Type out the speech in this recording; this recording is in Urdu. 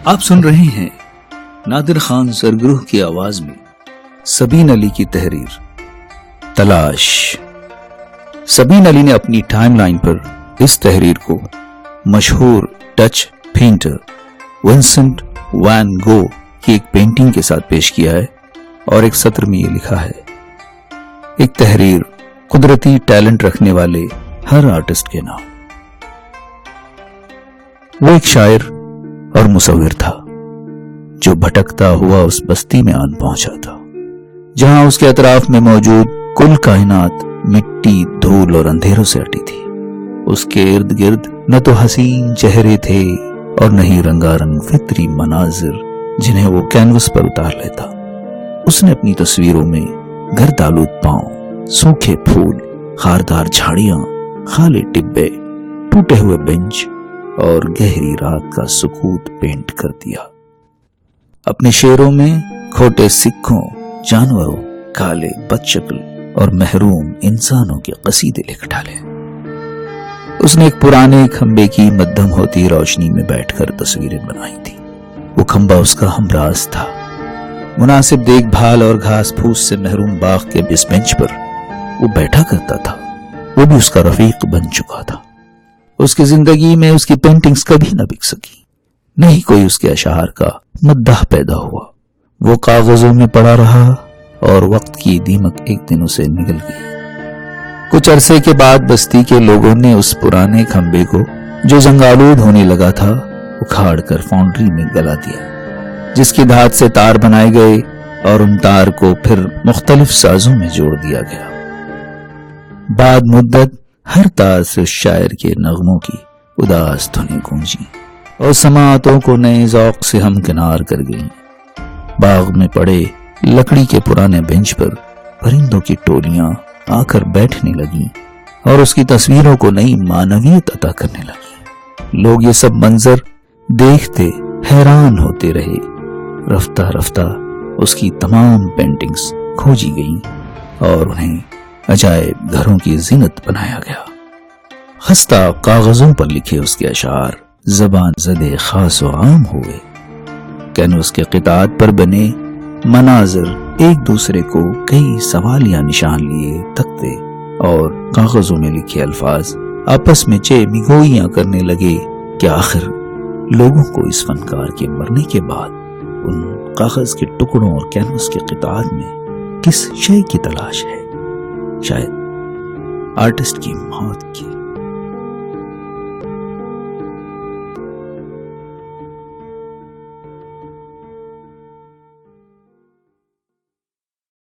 آپ سن رہے ہیں نادر خان سرگروہ کی آواز میں سبین علی کی تحریر تلاش۔ سبین علی نے اپنی ٹائم لائن پر اس تحریر کو مشہور ڈچ پینٹر ونسنٹ وان گو کی ایک پینٹنگ کے ساتھ پیش کیا ہے اور ایک سطر میں یہ لکھا ہے: ایک تحریر قدرتی ٹیلنٹ رکھنے والے ہر آرٹسٹ کے نام۔ وہ ایک شاعر اور مصور تھا جو بھٹکتا ہوا اس بستی میں آن پہنچا تھا جہاں اس کے اطراف میں موجود کل کائنات مٹی، دھول اور اندھیروں سے اٹی تھی۔ اس کے ارد گرد نہ تو حسین چہرے تھے اور نہ ہی رنگا رنگ فطری مناظر جنہیں وہ کینوس پر اتار لیتا۔ اس نے اپنی تصویروں میں گرد آلود پاؤں، سوکھے پھول، خاردار جھاڑیاں، خالی ڈبے، ٹوٹے ہوئے بنچ اور گہری رات کا سکوت پینٹ کر دیا۔ اپنے شعروں میں کھوٹے سکھوں، جانوروں، کالے بدشکل اور محروم انسانوں کے قصیدے لکھ ڈالے۔ اس نے ایک پرانے کھمبے کی مدھم ہوتی روشنی میں بیٹھ کر تصویریں بنائی تھی۔ وہ کھمبا اس کا ہمراز تھا۔ مناسب دیکھ بھال اور گھاس پھوس سے محروم باغ کے اس بینچ پر وہ بیٹھا کرتا تھا۔ وہ بھی اس کا رفیق بن چکا تھا۔ اس کی زندگی میں اس کی پینٹنگز کبھی نہ بک سکی، نہیں کوئی اس کے اشعار کا مداح پیدا ہوا۔ وہ کاغذوں میں پڑا رہا اور وقت کی دیمک ایک دن اسے نگل گئی۔ کچھ عرصے کے بعد بستی کے لوگوں نے اس پرانے کھمبے کو جو زنگالود ہونے لگا تھا اکھاڑ کر فاؤنڈری میں گلا دیا، جس کی دھات سے تار بنائے گئے اور ان تار کو پھر مختلف سازوں میں جوڑ دیا گیا۔ بعد مدت ہر تار سے شاعر کے نغموں کی اداس دھنیں گونجی اور سماعتوں کو نئے ذوق سے ہمکنار کر گئیں۔ باغ میں پڑے لکڑی کے پرانے بینچ پر پرندوں کی ٹولیاں آ کر بیٹھنے لگیں اور اس کی تصویروں کو نئی معنویت عطا کرنے لگیں۔ لوگ یہ سب منظر دیکھتے حیران ہوتے رہے۔ رفتہ رفتہ اس کی تمام پینٹنگز کھوجی گئیں اور انہیں عجائب گھروں کی زینت بنایا گیا۔ خستہ کاغذوں پر لکھے اس کے اشعار زبان زدے خاص و عام ہوئے۔ کینوس کے قطعات پر بنے مناظر ایک دوسرے کو کئی سوال یا نشان لیے تکتے اور کاغذوں میں لکھے الفاظ آپس میں چیمیگوئیاں کرنے لگے کہ آخر لوگوں کو اس فنکار کے مرنے کے بعد ان کاغذ کے ٹکڑوں اور کینوس کے قطعات میں کس شے کی تلاش ہے؟ شاید آرٹسٹ کی موت کی۔